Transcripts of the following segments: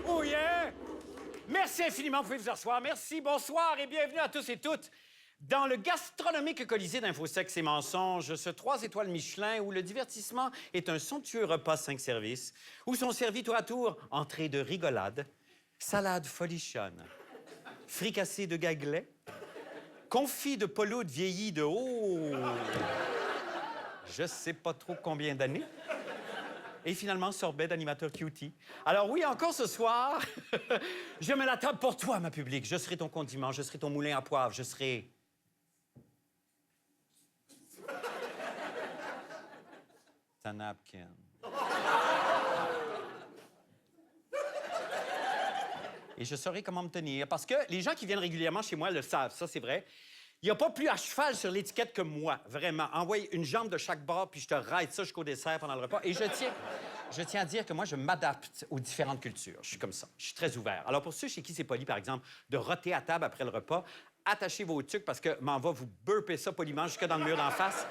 Oh, yeah! Merci infiniment, vous pouvez vous asseoir. Merci, bonsoir et bienvenue à tous et toutes dans le gastronomique Colisée d'Infosex et Mensonges, ce 3 étoiles Michelin où le divertissement est un somptueux repas 5 services, où sont servis tour à tour entrées de rigolade, salade folichonne, fricassé de gaglais, confit de pelote vieilli de je sais pas trop combien d'années. Et finalement, sorbet d'animateur cutie. Alors oui, encore ce soir, je mets la table pour toi, ma public. Je serai ton condiment, je serai ton moulin à poivre, je serai... ta napkin. Et je saurai comment me tenir. Parce que les gens qui viennent régulièrement chez moi le savent, ça, c'est vrai. Il n'y a pas plus à cheval sur l'étiquette que moi, vraiment. Envoie une jambe de chaque bord, puis je te raide ça jusqu'au dessert pendant le repas. Et je tiens à dire que moi, je m'adapte aux différentes cultures. Je suis comme ça. Je suis très ouvert. Alors, pour ceux chez qui c'est poli, par exemple, de roter à table après le repas, attachez vos tucs parce que m'en va vous burper ça poliment jusque dans le mur d'en face.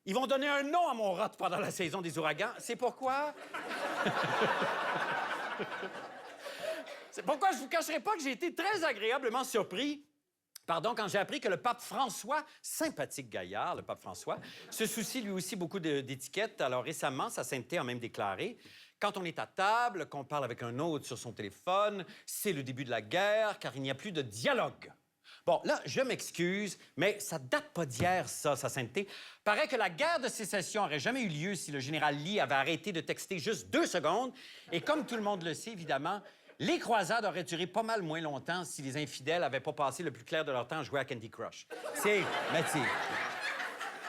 Ils vont donner un nom à mon rot pendant la saison des ouragans. C'est pourquoi... C'est pourquoi je vous cacherai pas que j'ai été très agréablement surpris quand j'ai appris que le pape François, sympathique gaillard, le pape François, se soucie lui aussi beaucoup d'étiquettes. Alors récemment, sa sainteté a même déclaré « Quand on est à table, qu'on parle avec un autre sur son téléphone, c'est le début de la guerre, car il n'y a plus de dialogue. » Bon, là, je m'excuse, mais ça date pas d'hier, ça, sa sainteté. Paraît que la guerre de sécession aurait jamais eu lieu si le général Lee avait arrêté de texter juste 2 secondes. Et comme tout le monde le sait, évidemment, les croisades auraient duré pas mal moins longtemps si les infidèles avaient pas passé le plus clair de leur temps à jouer à Candy Crush. Mais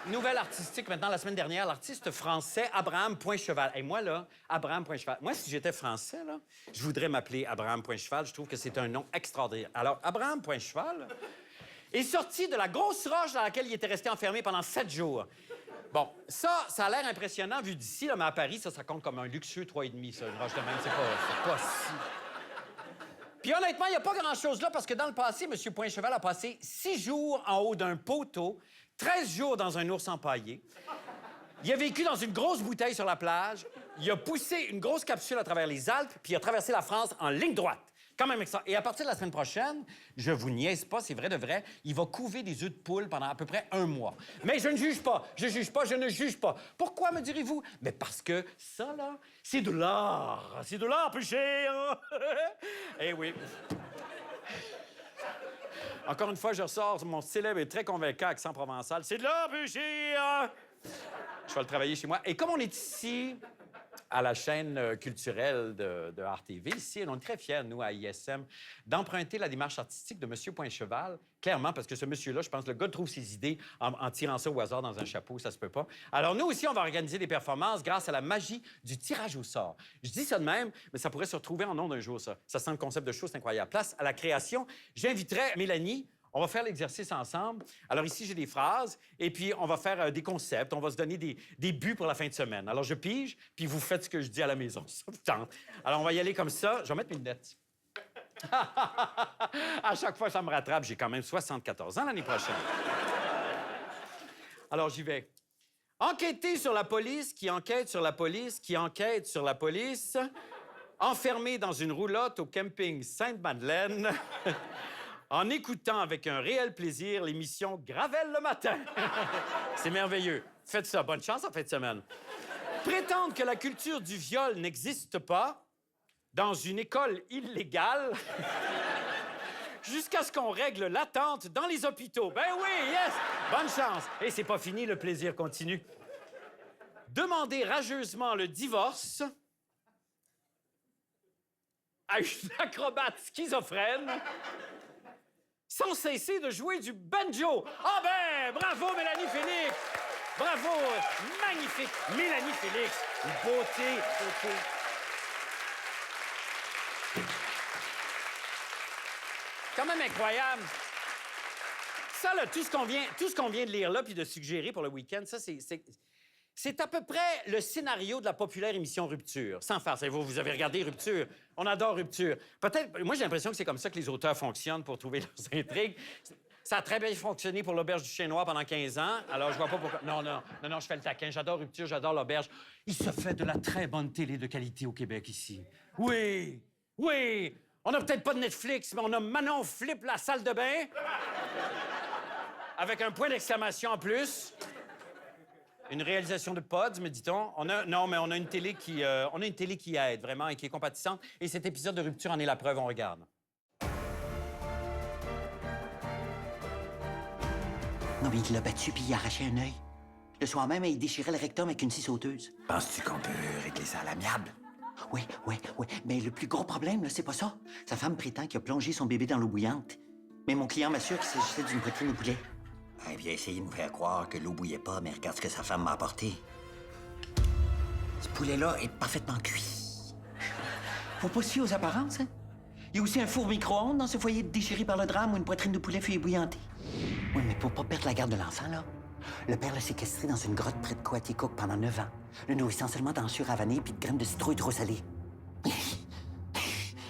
nouvelle artistique maintenant, la semaine dernière, l'artiste français Abraham Poincheval. Et moi, là, Abraham Poincheval. Moi, si j'étais français, là, je voudrais m'appeler Abraham Poincheval. Je trouve que c'est un nom extraordinaire. Alors, Abraham Poincheval est sorti de la grosse roche dans laquelle il était resté enfermé pendant 7 jours. Bon, ça a l'air impressionnant vu d'ici, là, mais à Paris, ça compte comme un luxueux 3,5, ça, une roche de même. C'est pas si... Puis honnêtement, il n'y a pas grand-chose là, parce que dans le passé, M. Poincheval a passé 6 jours en haut d'un poteau, 13 jours dans un ours empaillé. Il a vécu dans une grosse bouteille sur la plage. Il a poussé une grosse capsule à travers les Alpes, puis il a traversé la France en ligne droite. Quand même ça. Et à partir de la semaine prochaine, je vous niaise pas, c'est vrai de vrai, il va couver des œufs de poule pendant à peu près 1 mois. Mais je ne juge pas, je ne juge pas. Pourquoi, me direz-vous? Mais parce que ça, là, c'est de l'art. C'est de l'art, plus cher. Eh oui. Encore une fois, je ressors mon célèbre et très convaincant accent provençal. C'est de l'art, plus cher. Je vais le travailler chez moi. Et comme on est ici... à la chaîne culturelle de Art TV. Ici, on est très fiers, nous, à ISM, d'emprunter la démarche artistique de M. Poincheval. Clairement, parce que ce monsieur-là, je pense, le gars trouve ses idées en tirant ça au hasard dans un chapeau, ça se peut pas. Alors, nous aussi, on va organiser des performances grâce à la magie du tirage au sort. Je dis ça de même, mais ça pourrait se retrouver en ondes un jour, ça. Ça sent le concept de show, c'est incroyable. Place à la création. J'inviterai Mélanie. On va faire l'exercice ensemble. Alors ici, j'ai des phrases, et puis on va faire des concepts. On va se donner des buts pour la fin de semaine. Alors je pige, puis vous faites ce que je dis à la maison. Ça vous tente. Alors on va y aller comme ça. Je vais mettre mes lunettes. À chaque fois, ça me rattrape. J'ai quand même 74 ans l'année prochaine. Alors j'y vais. Enquêter sur la police qui enquête sur la police qui enquête sur la police. Enfermé dans une roulotte au camping Sainte-Madeleine. En écoutant avec un réel plaisir l'émission Gravel le matin. C'est merveilleux. Faites ça. Bonne chance en fin de semaine. Prétendre que la culture du viol n'existe pas dans une école illégale jusqu'à ce qu'on règle l'attente dans les hôpitaux. Ben oui, yes! Bonne chance. Et c'est pas fini, le plaisir continue. Demander rageusement le divorce à une acrobate schizophrène sans cesser de jouer du banjo. Ah ben, bravo, Mélanie Félix! Bravo! Magnifique! Mélanie Félix! Beauté! Quand même incroyable. Ça, là, tout ce qu'on vient de lire là puis de suggérer pour le week-end, ça, c'est à peu près le scénario de la populaire émission Rupture. Sans farce. Vous avez regardé Rupture? On adore Rupture. Peut-être... Moi, j'ai l'impression que c'est comme ça que les auteurs fonctionnent pour trouver leurs intrigues. Ça a très bien fonctionné pour l'auberge du Chien Noir pendant 15 ans. Alors, je vois pas pourquoi... Non, je fais le taquin. J'adore Rupture, j'adore l'auberge. Il se fait de la très bonne télé de qualité au Québec, ici. Oui! On n'a peut-être pas de Netflix, mais on a Manon Flip, la salle de bain. Avec un point d'exclamation en plus. Une réalisation de pods, me dit-on. On a une télé qui aide, vraiment, et qui est compatissante. Et cet épisode de Rupture en est la preuve, on regarde. Non, mais il l'a battu puis il a arraché un œil. Le soir même, il déchirait le rectum avec une scie sauteuse. Penses-tu qu'on peut régler ça à l'amiable? Oui. Mais le plus gros problème, là, c'est pas ça. Sa femme prétend qu'il a plongé son bébé dans l'eau bouillante. Mais mon client m'assure qu'il s'agissait d'une poitrine de poulet. Eh bien, essayez de nous faire croire que l'eau bouillait pas, mais regarde ce que sa femme m'a apporté. Ce poulet-là est parfaitement cuit. Faut pas se fier aux apparences, hein? Il y a aussi un four micro-ondes dans ce foyer déchiré par le drame où une poitrine de poulet fut ébouillantée. Oui, mais pour pas perdre la garde de l'enfant, là, le père l'a séquestré dans une grotte près de Coaticook pendant 9 ans, le nourrissant seulement d'ensure à vanille puis de graines de citrouille trop salées.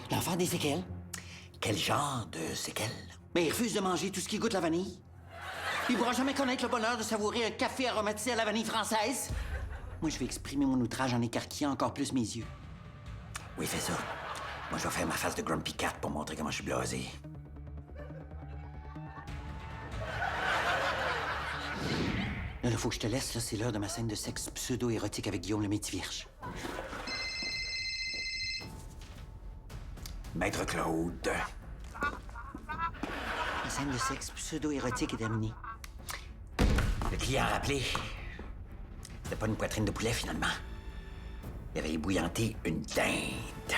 L'enfant a des séquelles. Quel genre de séquelles? Mais il refuse de manger tout ce qui goûte la vanille. Il pourra jamais connaître le bonheur de savourer un café aromatisé à la vanille française. Moi, je vais exprimer mon outrage en écarquillant encore plus mes yeux. Oui, fais ça. Moi, je vais faire ma face de Grumpy Cat pour montrer comment je suis blasé. Là, il faut que je te laisse. Là, c'est l'heure de ma scène de sexe pseudo-érotique avec Guillaume le Métis-Vierge. Maître Claude. La scène de sexe pseudo-érotique est terminée. Le client a rappelé. C'était pas une poitrine de poulet, finalement. Il avait ébouillanté une dinde.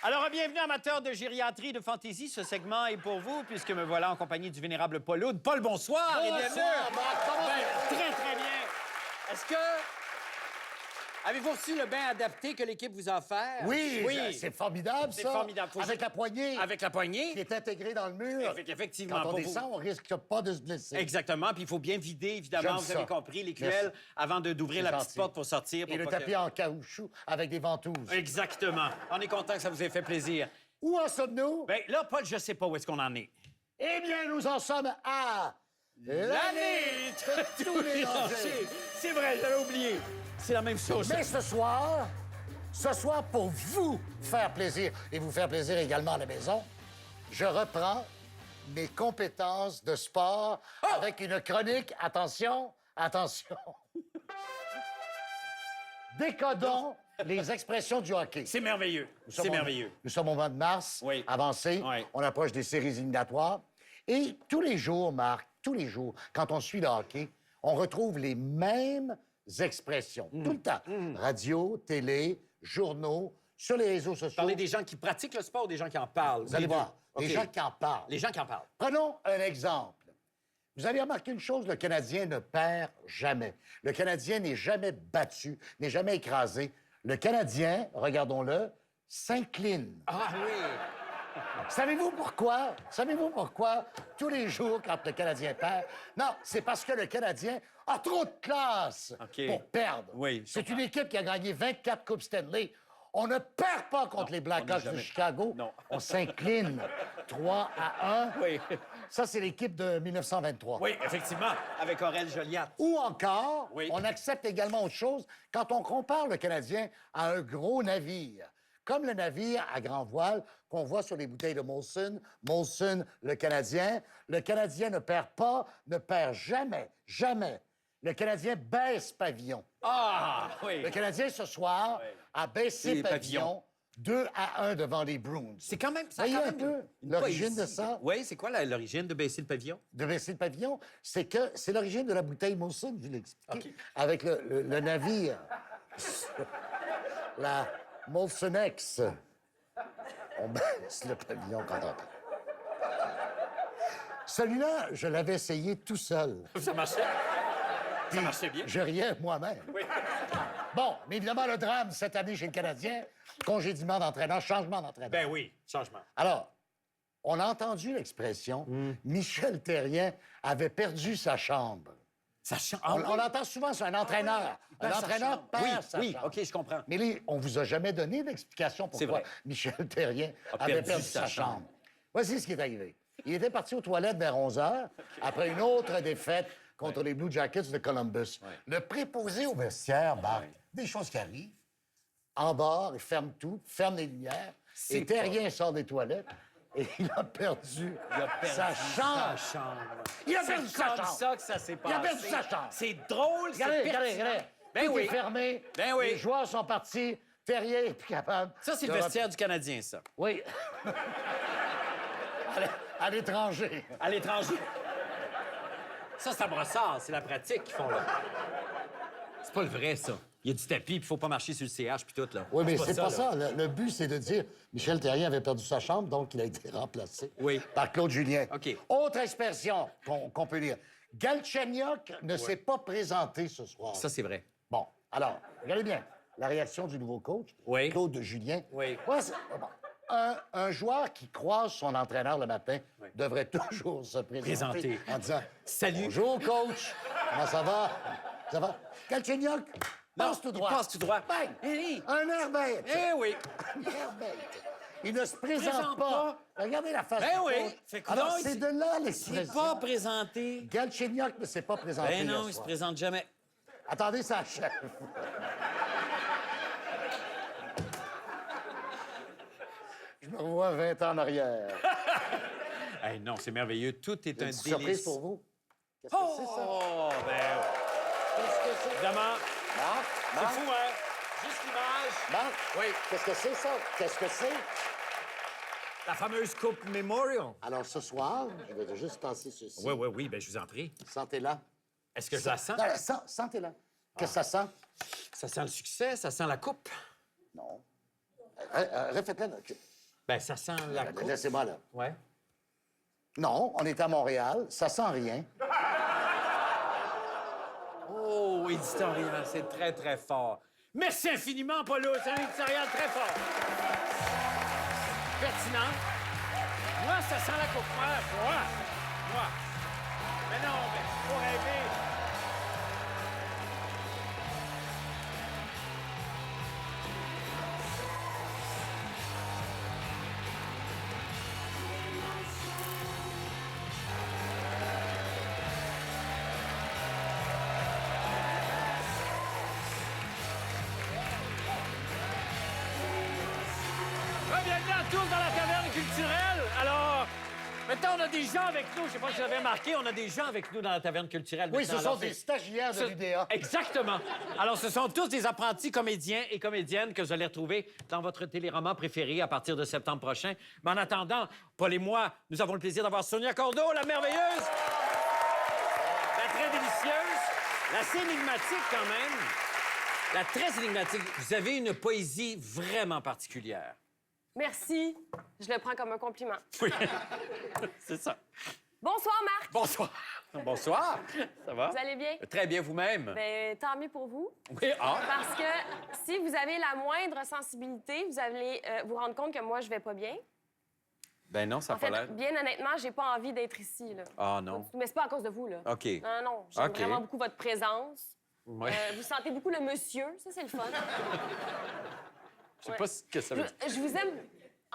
Alors, bienvenue, amateurs de gériatrie, de fantaisie. Ce segment est pour vous, puisque me voilà en compagnie du vénérable Paul Aude. Paul, bonsoir et bienvenue. Très, très bien. Est-ce que... Avez-vous reçu le bain adapté que l'équipe vous a offert? Oui, c'est formidable, ça. C'est formidable. Avec la poignée. Avec la poignée. Qui est intégrée dans le mur. Effectivement. Quand on pour descend, vous. on risque pas de se blesser. Exactement. Puis il faut bien vider, évidemment, J'aime vous avez ça. compris, les Merci. cuelles avant d'ouvrir C'est la petite gentil. porte pour sortir. Et pour le pas tapis en caoutchouc avec des ventouses. Exactement. On est content que ça vous ait fait plaisir. Où en sommes-nous? Bien, là, Paul, je sais pas où est-ce qu'on en est. Eh bien, nous en sommes à... L'année de tous les dangers. C'est vrai, j'avais oublié. C'est la même chose. Mais ce soir, pour vous faire plaisir et vous faire plaisir également à la maison, je reprends mes compétences de sport avec une chronique. Attention. Décodons les expressions du hockey. C'est merveilleux. C'est merveilleux. Nous sommes au mois de mars, Oui. avancé. Oui. On approche des séries éliminatoires. Et tous les jours, Marc, quand on suit le hockey, on retrouve les mêmes expressions. Tout le temps. Radio, télé, journaux, sur les réseaux sociaux. Parler des gens qui pratiquent le sport ou des gens qui en parlent? Vous allez voir, OK. les gens qui en parlent. Les gens qui en parlent. Prenons un exemple. Vous avez remarqué une chose, le Canadien ne perd jamais. Le Canadien n'est jamais battu, n'est jamais écrasé. Le Canadien, regardons-le, s'incline. Ah oui. Savez-vous pourquoi? Tous les jours, quand le Canadien perd? Non, c'est parce que le Canadien a trop de classe OK. pour perdre. Oui, je C'est une équipe qui a gagné 24 Coupes Stanley. On ne perd pas contre les Blackhawks de Chicago. Non. On s'incline 3-1. Oui. Ça, c'est l'équipe de 1923. Oui, effectivement, avec Aurel Joliat. Ou encore, Oui. on accepte également autre chose quand on compare le Canadien à un gros navire. Comme le navire à grand voile qu'on voit sur les bouteilles de Molson. Molson, le Canadien. Le Canadien ne perd pas, ne perd jamais. Le Canadien baisse pavillon. Ah, oui. Le Canadien, ce soir, a baissé Les pavillon 2-1 devant les Bruins. C'est quand même... Ça a Voyez quand un même peu une l'origine poésie. de ça? Oui, c'est quoi l'origine de baisser le pavillon? De baisser le pavillon, c'est que c'est l'origine de la bouteille Molson, je l'ai expliqué, OK. avec le navire. La Molsonex. On baisse le pavillon quand on perd. Celui-là, je l'avais essayé tout seul. Ça marchait? Ça marchait bien. Je riais moi-même. Bon, mais évidemment, le drame cette année chez le Canadien, congédiement d'entraîneur, changement d'entraîneur. Ben oui, changement. Alors, on a entendu l'expression Michel Therrien avait perdu sa chambre. Ça change. On l'entend souvent sur un entraîneur. Un entraîneur perd sa Oui, chambre. OK, je comprends. Mais là, on vous a jamais donné l'explication C'est pourquoi vrai. Michel Therrien A avait perdu perdu sa sa chambre. chambre. Voici ce qui est arrivé. Il était parti aux toilettes vers 11 h après une autre défaite contre les Blue Jackets de Columbus. Le préposé au vestiaire, Marc, des choses qui arrivent, en bas, il ferme tout, ferme les lumières, et Therrien sort des toilettes et il a perdu sa chambre. Il a perdu sa C'est comme chambre. ça que ça s'est passé. Il a perdu sa chambre. C'est drôle, c'est Regardez, pertinent. regardez. Ben Tout oui. est fermé. Ben oui. Les joueurs sont partis. Therrien est plus capable. Ça, c'est le de vestiaire du Canadien, ça. Oui. À l'étranger. À l'étranger. Ça, c'est à brossard. C'est la pratique qu'ils font, là. C'est pas le vrai, ça. Il y a du tapis, puis il faut pas marcher sur le CH, puis tout, là. Oui, mais c'est pas là. ça. Le but, c'est de dire Michel Therrien avait perdu sa chambre, donc il a été remplacé Oui. par Claude Julien. OK. Autre expression qu'on peut lire. Galchenyuk ne s'est pas présenté ce soir. Ça, c'est vrai. Bon, alors, regardez bien la réaction du nouveau coach, Oui. Claude Julien. Oui. Ouais, bon. Un joueur qui croise son entraîneur le matin devrait toujours se présenter Présenter. en disant Salut. Bonjour, coach. Comment ça va? Ça va? Galchenyuk, passe tout droit. il passe tout droit. Bang! Eh, Un air bête. eh oui. Un air bête. Il ne se présente Présente pas. Regardez la face Ben du oui. coach. Fait que Alors, non, c'est il- de là Il l'expression. n'est pas présenté. Galchenyuk ne s'est pas présenté Ben hier non, il se soir. présente jamais. Attendez, ça achève. Je me revois 20 ans en arrière. Hey, non, c'est merveilleux. Tout est Une un petite surprise délice. pour vous. Qu'est-ce que c'est, ça? Oh, ben oui. Qu'est-ce que c'est? Évidemment, Marc? c'est Marc? fou, hein? Juste l'image. Marc? Oui. Qu'est-ce que c'est, ça? Qu'est-ce que c'est? La fameuse Coupe Memorial. Alors, ce soir, je vais juste passer ceci. Oui, oui, oui, ben je vous en prie. Sentez-la. Est-ce que je la sens? Non, sentez-la. Qu'est-ce que ça sent? Ça sent le succès, ça sent la coupe. Non. Refaites-la. Là. Ben, ça sent la coupe. Laissez-moi là. Ouais. Non, on est à Montréal. Ça sent rien. Oh, éditorial, c'est très, très fort. Merci infiniment, Paulo. C'est un éditorial très fort. Pertinent. Moi, ça sent la coupe. Moi. Mais non, mais faut rêver. Bienvenue à tous dans la taverne culturelle. Alors, maintenant, on a des gens avec nous. Je sais pas si vous avez remarqué, on a des gens avec nous dans la taverne culturelle. Oui, ce maintenant. sont Alors, des stagiaires de ce- l'UDA. Exactement. Alors, ce sont tous des apprentis comédiens et comédiennes que vous allez retrouver dans votre téléroman préféré à partir de septembre prochain. Mais en attendant, Paul et moi, nous avons le plaisir d'avoir Sonia Cordeau, la merveilleuse, la très délicieuse, l'assez énigmatique quand même, la très énigmatique. Vous avez une poésie vraiment particulière. Merci. Je le prends comme un compliment. Oui, c'est ça. Bonsoir, Marc. Bonsoir. Bonsoir. Ça va? Vous allez bien? Très bien vous-même. Ben, tant mieux pour vous. Oui, ah. Parce que si vous avez la moindre sensibilité, vous allez vous rendre compte que moi, je vais pas bien. Ben non, ça En a pas fait, l'air. bien honnêtement, j'ai pas envie d'être ici, là. Ah non. Mais c'est pas à cause de vous, là. OK. Non, non. J'aime OK. vraiment beaucoup votre présence. Ouais. Vous sentez beaucoup le monsieur. Ça, c'est le fun. Je sais pas ce que ça veut dire. Je vous aime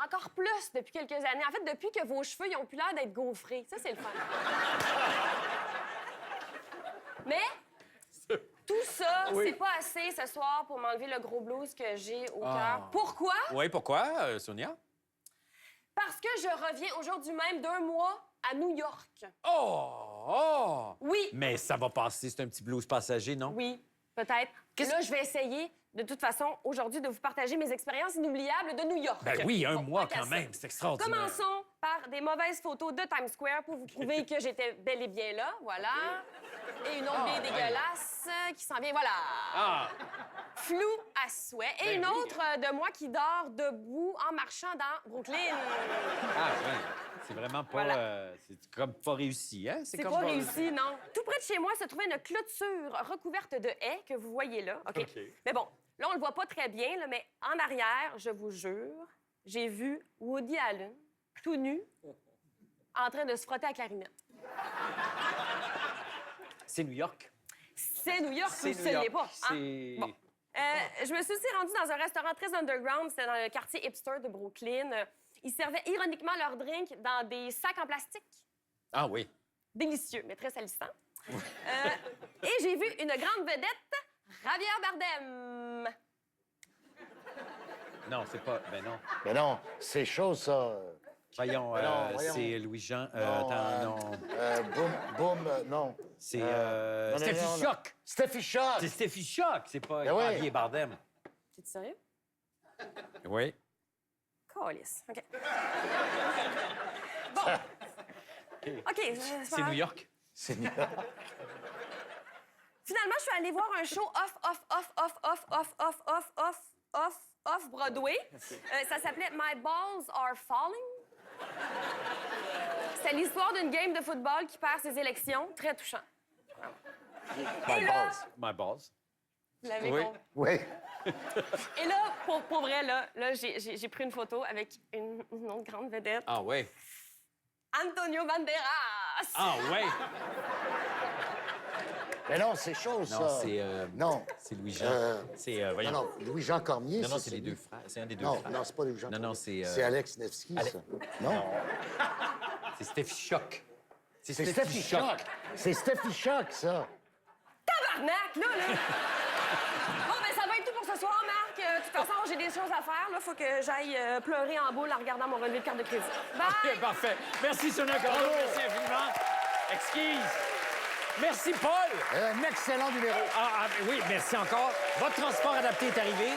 encore plus depuis quelques années. En fait, depuis que vos cheveux, ils ont plus l'air d'être gaufrés. Ça, c'est le fun. Mais tout ça, Oui. c'est pas assez ce soir pour m'enlever le gros blues que j'ai au Ah. cœur. Pourquoi? Oui, pourquoi, Sonia? Parce que je reviens aujourd'hui même d'1 mois à New York. Oh! Oui, Mais ça va passer, c'est un petit blues passager, non? oui, peut-être. Là, je vais essayer, de toute façon, aujourd'hui, de vous partager mes expériences inoubliables de New York. Ben oui, un Bon, mois tant qu'à quand ça. même, c'est extraordinaire. Commençons par des mauvaises photos de Times Square pour vous prouver que j'étais bel et bien là, voilà. Et une autre bien dégueulasse qui s'en vient, voilà. Ah! Flou à souhait. Et Ben une oui. autre de moi qui dort debout en marchant dans Brooklyn. Ah, ouais. C'est vraiment pas... Voilà. c'est comme pas réussi, hein? C'est pas réussi, non. Tout près de chez moi se trouvait une clôture recouverte de haies que vous voyez là. OK? Mais bon, là, on le voit pas très bien, là, mais en arrière, je vous jure, j'ai vu Woody Allen, tout nu, en train de se frotter à la clarinette. C'est New York. C'est New York ou C'est ce New York. n'est pas? hein? C'est... Bon. Je me suis aussi rendue dans un restaurant très underground. C'était dans le quartier hipster de Brooklyn. Ils servaient ironiquement leurs drinks dans des sacs en plastique. Ah oui. Délicieux, mais très salissant. Et j'ai vu une grande vedette, Javier Bardem. Non, c'est pas... Ben non. Mais non, c'est chaud, ça. Voyons, voyons. c'est Louis-Jean... Non, attends, non. Boum, non. C'est non, Steffi non. Choc. Steffi Choc! C'est Steffi Choc, c'est pas Ben oui. Javier Bardem. T'es sérieux? Oui. Calice. OK. Bon. OK. C'est New York. C'est New York. Finalement, je suis allée voir un show off Broadway. Ça s'appelait My Balls Are Falling. C'est l'histoire d'une game de football qui perd ses élections. Très touchant. My balls. My balls. Vous l'avez Oui. compris. Oui. Et là, pour vrai, là j'ai pris une photo avec une autre grande vedette. Ah ouais. Antonio Banderas! Ah ouais. Mais non, c'est chaud, ça. Non, c'est... Non. C'est Louis-Jean. C'est... Non, voyons. non, Louis-Jean Cormier. Non, non, ça, c'est les lui. deux frères. C'est un des deux Non, frères. non, c'est pas Louis-Jean Non, Cormier. non, c'est... C'est Alex Nevsky, ça. Non? C'est Steffi Choc. C'est Steffi Choc. C'est Steffi Choc, ça. Tabarnak, là! Bon, ben ça va être tout pour ce soir, Marc. De toute façon, j'ai des choses à faire. Là, faut que j'aille pleurer en boule en regardant mon relevé de carte de crédit. Bye! OK, parfait. Merci, Sonia Cordeau. Merci infiniment. Exquise. Merci, Paul. Un excellent numéro. Oui, merci encore. Votre transport adapté est arrivé.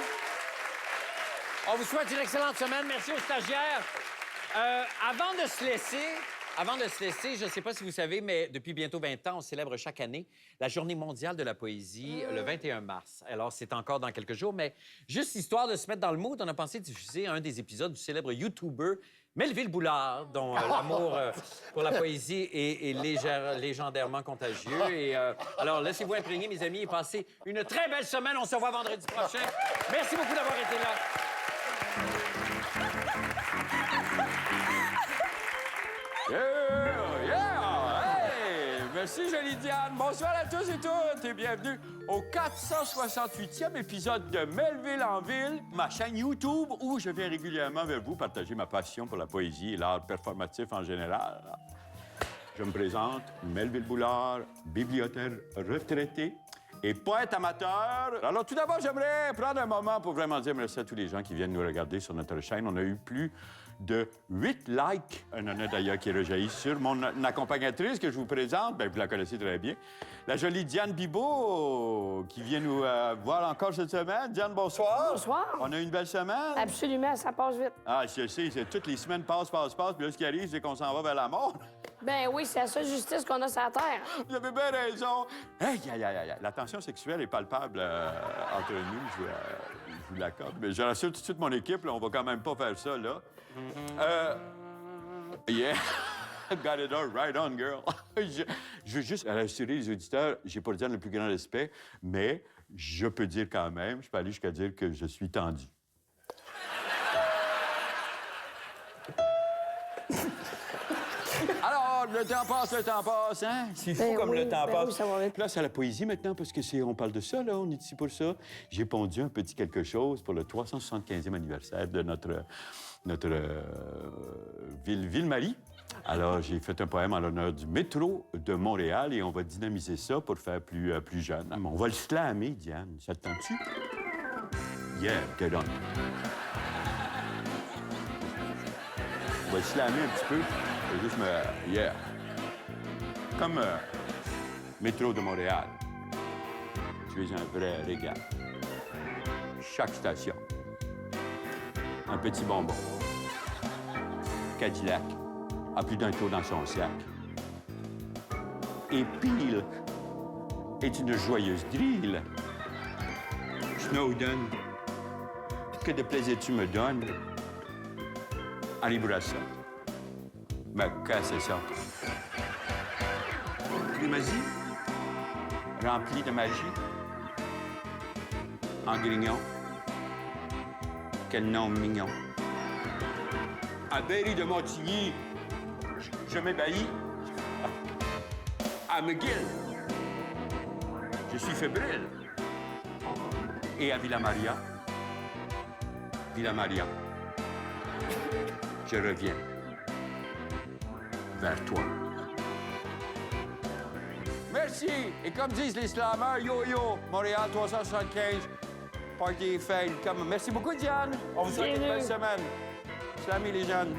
On vous souhaite une excellente semaine. Merci aux stagiaires. Avant de se laisser, je ne sais pas si vous savez, mais depuis bientôt 20 ans, on célèbre chaque année la Journée mondiale de la poésie, le 21 mars. Alors, c'est encore dans quelques jours, mais juste histoire de se mettre dans le mood, on a pensé diffuser un des épisodes du célèbre YouTuber Melville Boulard, dont l'amour pour la poésie est légendairement contagieux. Et, alors, laissez-vous imprégner, mes amis, et passez une très belle semaine. On se revoit vendredi prochain. Merci beaucoup d'avoir été là. Hey! Merci, jolie Diane. Bonsoir à tous et toutes et bienvenue au 468e épisode de Melville en ville, ma chaîne YouTube où je viens régulièrement vers vous partager ma passion pour la poésie et l'art performatif en général. Je me présente, Melville Boulard, bibliothécaire retraité et poète amateur. Alors, tout d'abord, j'aimerais prendre un moment pour vraiment dire merci à tous les gens qui viennent nous regarder sur notre chaîne. On a eu plus de 8 likes. Un honneur d'ailleurs qui est rejailli sur mon accompagnatrice que je vous présente. Bien, vous la connaissez très bien. La jolie Diane Bibeau qui vient nous voir encore cette semaine. Diane, bonsoir. Bonsoir. On a eu une belle semaine. Absolument, ça passe vite. Ah, je sais, toutes les semaines passent. Puis là, ce qui arrive, c'est qu'on s'en va vers la mort. Ben oui, c'est la seule justice qu'on a sur la Terre. Vous avez bien raison. Aïe. La tension sexuelle est palpable entre nous, je vous l'accorde. Mais je rassure tout de suite mon équipe, là, on va quand même pas faire ça, là. Yeah. Got it all right on, girl. je veux juste rassurer les auditeurs, j'ai pas le dire le plus grand respect, mais je peux dire quand même, je peux aller jusqu'à dire que je suis tendu. Alors, le temps passe, hein? C'est fou Ben comme oui, le temps ben passe. oui, ça va vite. Place à la poésie maintenant, parce que on parle de ça, là, on est ici pour ça. J'ai pondu un petit quelque chose pour le 375e anniversaire de notre Ville-Marie. Alors, j'ai fait un poème en l'honneur du métro de Montréal et on va dynamiser ça pour le faire plus jeune. On va le slammer, Diane. Ça te tente-tu? Yeah, get on. On va le slammer un petit peu. Je vais juste me... Yeah. Comme métro de Montréal. Tu es un vrai régal. Chaque station. Un petit bonbon. Cadillac a plus d'un tour dans son sac. Et Peel est une joyeuse drille. Snowden, que de plaisir tu me donnes. Henri Bourassa, Mais qu'est-ce que c'est ça? Des magie? Rempli de magie? En grignon? Quel nom mignon. À Berry de Montigny, je m'ébahis. À McGill, je suis fébrile. Et à Villa Maria, je reviens vers toi. Merci. Et comme disent les slameurs, yo-yo, Montréal 375, Party Eiffel. Merci beaucoup, Diane. On vous souhaite une belle semaine. Slamez les jeunes.